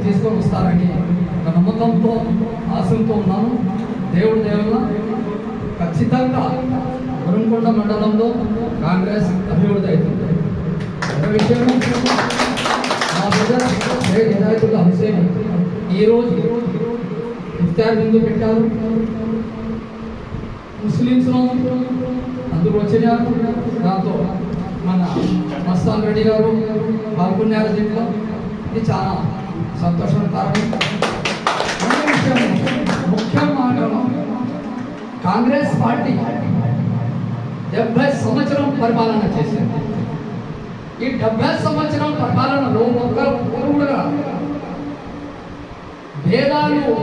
తీసుకొని వస్తారని ఒక నమ్మకంతో ఆశంతో ఉన్నాను. దేవుడి దేవుళ్ళ ఖచ్చితంగా గురంకొండ మండలంలో కాంగ్రెస్ అభివృద్ధి అవుతుంది. ఒక విషయం, మా బ్రదర్ షేక్ హిదాయతుల్లా హుసేన్ ఈరోజు ఇఫ్తార్ విందు పెట్టారు. ముస్లిమ్స్లో అందుకు వచ్చినారు. దాంతో మన మస్తాన్ రెడ్డి గారు పాల్గొన్నారు దీంట్లో. ఇది చాలా సంతోషకరం. ముఖ్యంగా కాంగ్రెస్ పార్టీ 70 సంవత్సరం పరిపాలన చేసింది. ఈ 70 సంవత్సరం పరిపాలనలో ఒక్కరు కూడా భేదాలు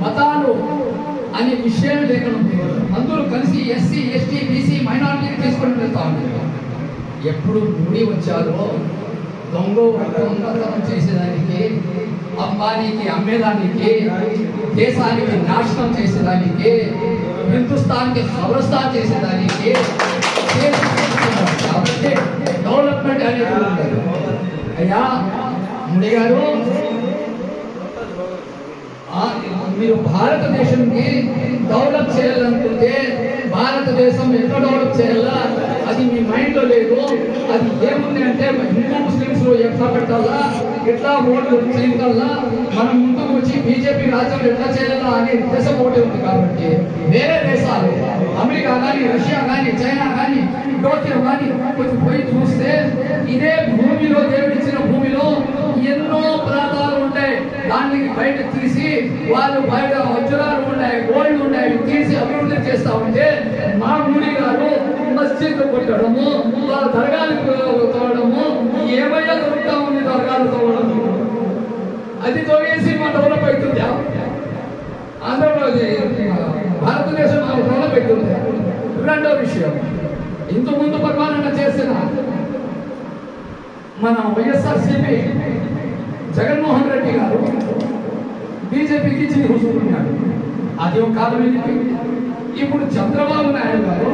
మతాలు అనే విషయం లేకుండా అందరూ కలిసి ఎస్సీ ఎస్టీ బీసీ మైనారిటీ తీసుకొని వెళ్తా ఉన్నారు. ఎప్పుడు మోడీ వచ్చారో దొంగతనం చేసేదానికి, అంబానీకి అమ్మేదానికి, దేశానికి నాశనం చేసేదానికి, హిందుస్థాన్కి ఖబరస్థాన్ చేసేదానికి కాబట్టి డెవలప్మెంట్ అనేది ఉంటుంది. అయ్యా మోడీ గారు, మీరు భారతదేశానికి డెవలప్ చేయాలనుకుంటే భారతదేశం ఎట్లా డెవలప్ చేయాలా అది మీ మైండ్లో లేదు. అది ఏముంది అంటే హిందూ ముస్లిమ్స్ ఎట్లా పెట్టాలా, ఎట్లా ఓట్లు చేయాలా, మనం ముందుకు వచ్చి బీజేపీ రాజ్యం ఎట్లా చేయాలా అనే ఉద్దేశం ఒకటి ఉంది. కాబట్టి వేరే దేశాలు అమెరికా కానీ, రష్యా కానీ, చైనా కానీ, టోక్యో కానీ కొంచెం పోయి చూస్తే ఇదే భూమిలో దేవుడిచ్చిన భూమిలో ఎన్నో పదార్థాలు ఉంటాయి. దానికి బయట తీసి వాళ్ళు బయట వజ్రాలు ఉన్నాయి, గోల్డ్ ఉన్నాయి, తీసి అభివృద్ధి చేస్తా ఉంటే మా మోడీ గారు మస్జిద్ కొట్టడము, వాళ్ళ దర్గాలు తోవడము, ఏమైనా దొరుకుతా ఉంది దర్గాలు తోవడము, అది తోగేసి మా డెవలప్ అవుతుంది. ఆంధ్రప్రదేశ్ భారతదేశం డెవలప్ అవుతుంది. రెండో విషయం, ఇంతకుముందు పరిపాలన చేసిన మన వైఎస్ఆర్సీపీ జగన్మోహన్ రెడ్డి గారు బీజేపీకి జీ హుజూర్ ఉన్నాడు. అది ఒక కాలం. ఇప్పుడు చంద్రబాబు నాయుడు గారు,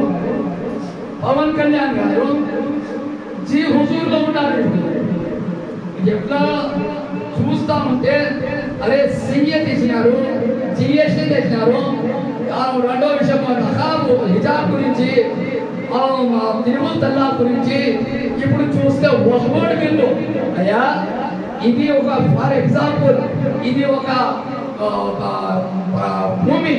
పవన్ కళ్యాణ్ గారు జీ హుజూర్లో ఉన్నారు. ఎట్లా చూస్తా ఉంటే అరే సీఏ తీసినారు, జిఎస్టీ తెచ్చినారు. రెండో విషయం హిజాబ్ గురించి, తిరుమల తల్లా గురించి ఇప్పుడు చూస్తే వహ్బోడ్ బిల్లు. అయ్యా ఇది ఒక ఫర్ ఎగ్జాంపుల్, ఇది ఒక భూమి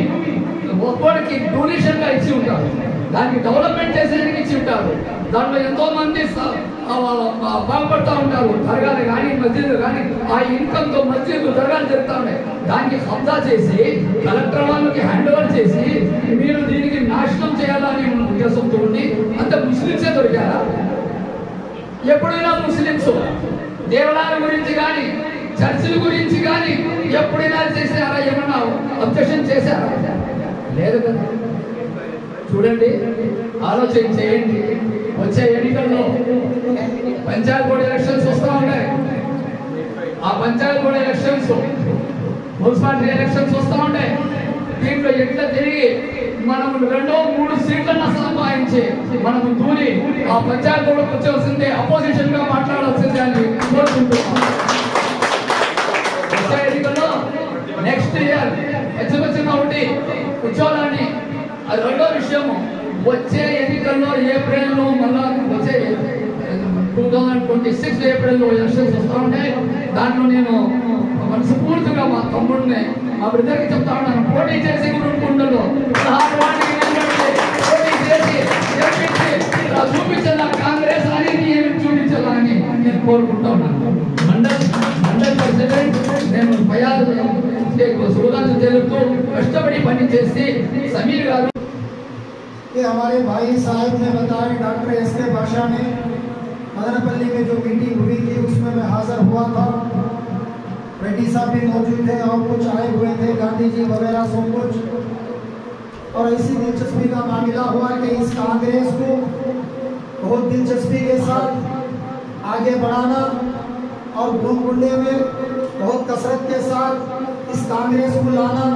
ఒక్కడికి డొనేషన్ గా ఇచ్చి ఉంటారు, దానికి డెవలప్మెంట్ చేసేందుకు ఇచ్చి ఉంటారు. దాంట్లో ఎంతో మంది బాగుపడతా ఉంటారు. దర్గాలు కానీ మస్జిద్ కానీ ఆ ఇన్కమ్ తో మస్జిద్ దర్గాలు జరుగుతూ ఉన్నాయి. దానికి కబ్జా చేసి కలెక్టర్ వాళ్ళకి హ్యాండ్ ఓవర్ చేసి మీరు దీనికి నాశనం చేయాలని ఉద్దేశంతో ఉండి అంత ముస్లింసే దొరికారా? ఎప్పుడైనా ముస్లింస్ దేవాలయాల గురించి కానీ చర్చిల గురించి కానీ ఎప్పుడైనా చేశారా? ఏమన్నా అబ్జెక్షన్ చేశారా? లేదు కదా. చూడండి, ఆలోచన చేయండి. వచ్చే ఎన్నికల్లో పంచాయత్ బోర్డు ఎలక్షన్స్ వస్తూ ఉన్నాయి. ఆ Panchayat board elections, municipality elections వస్తూ ఉంటాయి. దీంట్లో ఎట్లా తిరిగి మనం 2-3 సీట్లను సంపాదించి మనం దూరి ఆ పంచాయత్ బోర్డుకు వచ్చేసిందే, అపోజిషన్ గా మాట్లాడాల్సిందే అని కోరుకుంటున్నాం. వచ్చే ఎన్నికల్లో నెక్స్ట్ ఇయర్ చిన్న ఒకటి కూర్చోవాలని. అది రెండో విషయము. వచ్చే ఎన్నికల్లో ఏప్రిల్లో మళ్ళా వచ్చే 2026 ఏప్రిల్లో ఎలక్షన్స్ వస్తూ ఉంటాయి. దాంట్లో నేను మనస్ఫూర్తిగా మా తమ్ముడిని, మా బ్రదర్కి చెప్తా ఉన్నాను, పోటీ చేసి గురుకుండలో పోటీ చేసి చూపించాలా కాంగ్రెస్ అనేది ఏమి చూపించాలా అని నేను కోరుకుంటా ఉన్నాను. మండల్ ప్రెసిడెంట్ నేను ఫయాజ్ శుభాకాంక్షలు తెలుపుతూ కష్టపడి పని చేసి సమీర్ గారు. हमारे भाई साहब ने बताया डॉक्टर एस.के. बादशाह ने मदनपल्ली में जो मीटिंग हुई थी उसमें मैं हाजिर हुआ था। रेड्डी साहब भी मौजूद थे और कुछ आए हुए थे, गांधी जी वगैरह सब कुछ। और ऐसी दिलचस्पी का मामला हुआ कि इस कांग्रेस को बहुत दिलचस्पी के साथ आगे बढ़ाना और गुरुकुंडे में बहुत कसरत के साथ इस कांग्रेस को लाना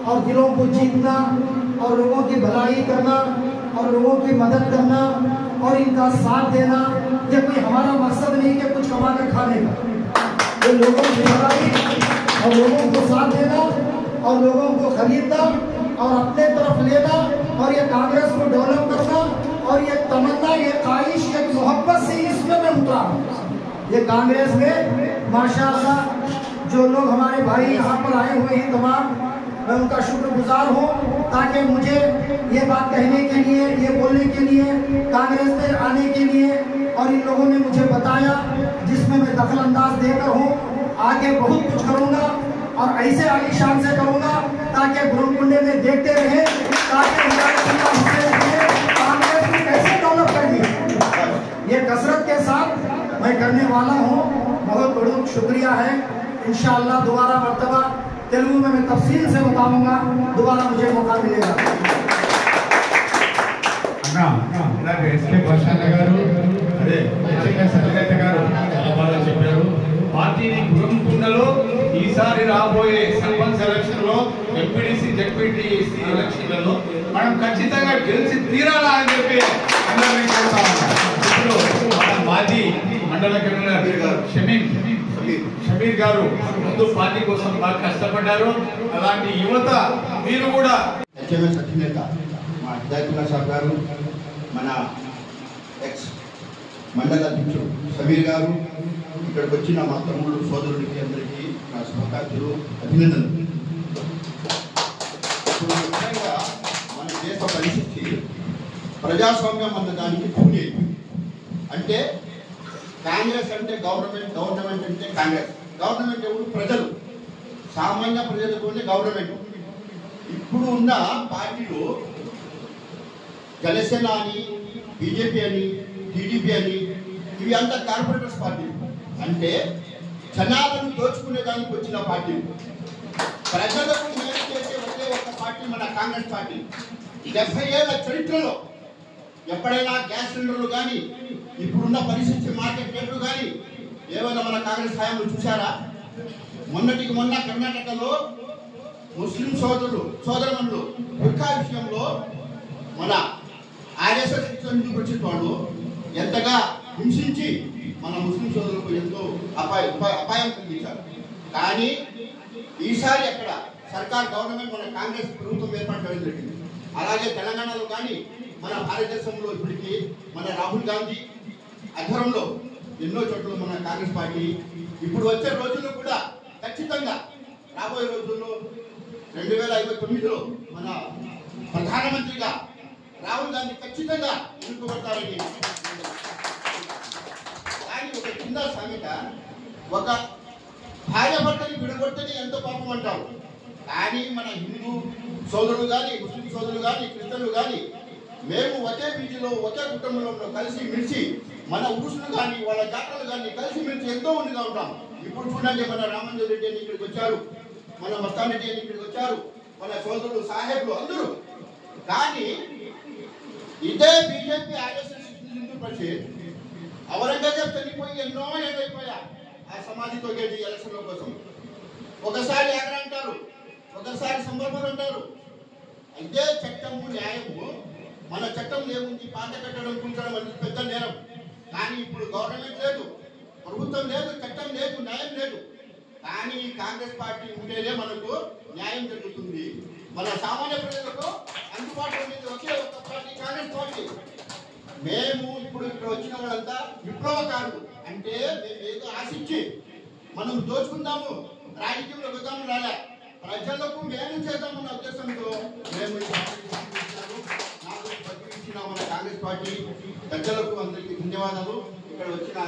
और दिलों को जीतना और लोगों की भलाई करना और लोगों की मदद करना और इनका साथ देना, ये कोई हमारा मकसद नहीं कि कुछ कमा कर खाने का। ये लोगों की भलाई और लोगों को साथ देना और लोगों को खरीदना और अपने तरफ लेना और ये कांग्रेस को डेवलप करना और ये तमन्ना, ये ख्वाहिश, ये मोहब्बत से इसमें मैं उतरा हूँ। ये कांग्रेस में माशाअल्लाह जो लोग हमारे भाई यहाँ पर आए हुए हैं तमाम, मैं उनका शुक्रगुजार हूँ ताकि मुझे ये बात कहने के लिए, ये बोलने के लिए, कांग्रेस में आने के लिए, और इन लोगों ने मुझे बताया जिसमें मैं दखल अंदाज देकर हूँ। आगे बहुत कुछ करूँगा और ऐसे आलीशान से करूँगा ताकि गुरुकुंडे में देखते रहे, ताकि कांग्रेस में कैसे डेवलप करनी ये कसरत के साथ मैं करने वाला हूँ। बहुत बहुत शुक्रिया है। इंशाअल्लाह दोबारा मर्तबा तेलुगु में मैं तफसील से बताऊंगा, दोबारा मुझे मौका मिलेगा। ఎస్కే భాషాన్న గారు అదే సత్యనారాయణ గారు చాలా బాగా చెప్పారు. పార్టీని గురంకుండలో ఈసారి రాబోయే సర్పంచ్ ఎలక్షన్ లో, ఎంపీడీసీ జెడ్పీటీసీ ఎలక్షన్లలో మనం ఖచ్చితంగా గెలిచి తీరాలా అని చెప్పి అందరినీ కోరుతా ఉన్నాం. ఇప్పుడు మన మాజీ మండల కన్వీనర్ షమీర్ గారు ముందు పార్టీ కోసం బాగా కష్టపడ్డారు. అలాంటి యువత మీరు కూడా సత్యనేత మా హిదాయతుల్లా సాబ్ గారు, మన ఎక్స్ మండల అధ్యక్షుడు సమీర్ గారు, ఇక్కడికి వచ్చిన మా తమ్ముడు సోదరుడికి అందరికీ నా శుభాకాంక్షలు, అభినందనలు. ఇప్పుడు ముఖ్యంగా మన దేశ పరిస్థితి ప్రజాస్వామ్యం అన్న దానికి పూని అంటే కాంగ్రెస్ అంటే గవర్నమెంట్, గవర్నమెంట్ అంటే కాంగ్రెస్. గవర్నమెంట్ ఎవరు? ప్రజలు, సామాన్య ప్రజలతోనే గవర్నమెంట్. ఇప్పుడు ఉన్న పార్టీలు జనసేన అని, బీజేపీ అని, టీడీపీ అని, ఇవి అంతా కార్పొరేటర్స్ పార్టీలు. అంటే జనాలను దోచుకునే దానికి వచ్చిన పార్టీలు. ప్రజలకు మేలు చేసే ఒకే ఒక పార్టీ మన కాంగ్రెస్ పార్టీ. 70 ఏళ్ల చరిత్రలో ఎప్పుడైనా గ్యాస్ సిలిండర్లు కానీ, ఇప్పుడున్న పరిస్థితి మార్కెట్ రేట్లు కానీ ఏమైనా మన కాంగ్రెస్ హయాంలో చూసారా? మొన్నటికి మొన్న కర్ణాటకలో ముస్లిం సోదరులు బుర్కా విషయంలో మన ఆర్ఎస్ఎస్ వచ్చిన వాళ్ళు ఎంతగా హింసించి మన ముస్లిం సోదరులకు ఎంతో అపాయం కలిగించారు. కానీ ఈసారి అక్కడ సర్కార్ గవర్నమెంట్ మన కాంగ్రెస్ ప్రభుత్వం ఏర్పాటు చేయడం జరిగింది. అలాగే తెలంగాణలో కానీ మన భారతదేశంలో ఇప్పటికీ మన రాహుల్ గాంధీ ఆధ్వర్యంలో ఎన్నో చోట్ల మన కాంగ్రెస్ పార్టీ ఇప్పుడు వచ్చే రోజుల్లో కూడా ఖచ్చితంగా రాబోయే రోజుల్లో 2059లో మన ప్రధానమంత్రిగా రాహుల్ గాంధీ ఖచ్చితంగా ఎన్నుకోబడతారని. కానీ ఒక చిన్న సామెత, ఒక భార్య భర్తని విడగొట్టని ఎంతో పాపం అంటారు. కానీ మన హిందూ సోదరులు కానీ, ముస్లిం సోదరులు కానీ, క్రిస్టియన్లు కానీ మేము ఒకే బీచ్లో, ఒకే కుటుంబంలో కలిసి మెలిసి మన ఉరుసులు కానీ, వాళ్ళ జాతరలు కానీ కలిసి మెలిసి ఎంతో మందిగా ఉంటాం. ఇప్పుడు చూడండి, మన రామంజన్ రెడ్డి అని ఇక్కడికి వచ్చారు, మన మస్తాన్ రెడ్డి అని ఇక్కడికి వచ్చారు, మన సోదరులు సాహెబ్లు అందరూ. కానీ ఇదే బీజేపీ ఆర్ఎస్ఎస్ హిందూ పరిషత్ ఔరంగజేబ్ చనిపోయి ఎన్నో ఏదైపోయా ఆ సమాధితో గేది ఎలక్షన్ల కోసం. ఒకసారి ఆగ్ర అంటారు, ఒకసారి సంబర్పణ అంటారు. ఇదే చట్టము, న్యాయము. మన చట్టం ఏముంది? పాత కట్టడం, కూల్చడం అనేది పెద్ద నేరం. కానీ ఇప్పుడు గవర్నమెంట్ లేదు, ప్రభుత్వం లేదు, చట్టం లేదు, న్యాయం లేదు. కానీ కాంగ్రెస్ పార్టీ ఉంటేనే మనకు న్యాయం జరుగుతుంది. మన సామాన్య ప్రజలకు అందుబాటులో ఉంది ఒకే ఒక పార్టీ, కాంగ్రెస్ పార్టీ. మేము ఇప్పుడు ఇక్కడ వచ్చిన వాళ్ళంతా విప్లవకారులు. అంటే మేము ఏదో ఆశించి మనం దోచుకుందాము, రాజకీయంలో వెళ్దాము రాలే, ప్రజలకు మేలు చేద్దామన్న ఉద్దేశంతో మేము నాకు ఇచ్చిన మన కాంగ్రెస్ పార్టీ పెద్దలకు అందరికీ ధన్యవాదాలు. ఇక్కడ వచ్చిన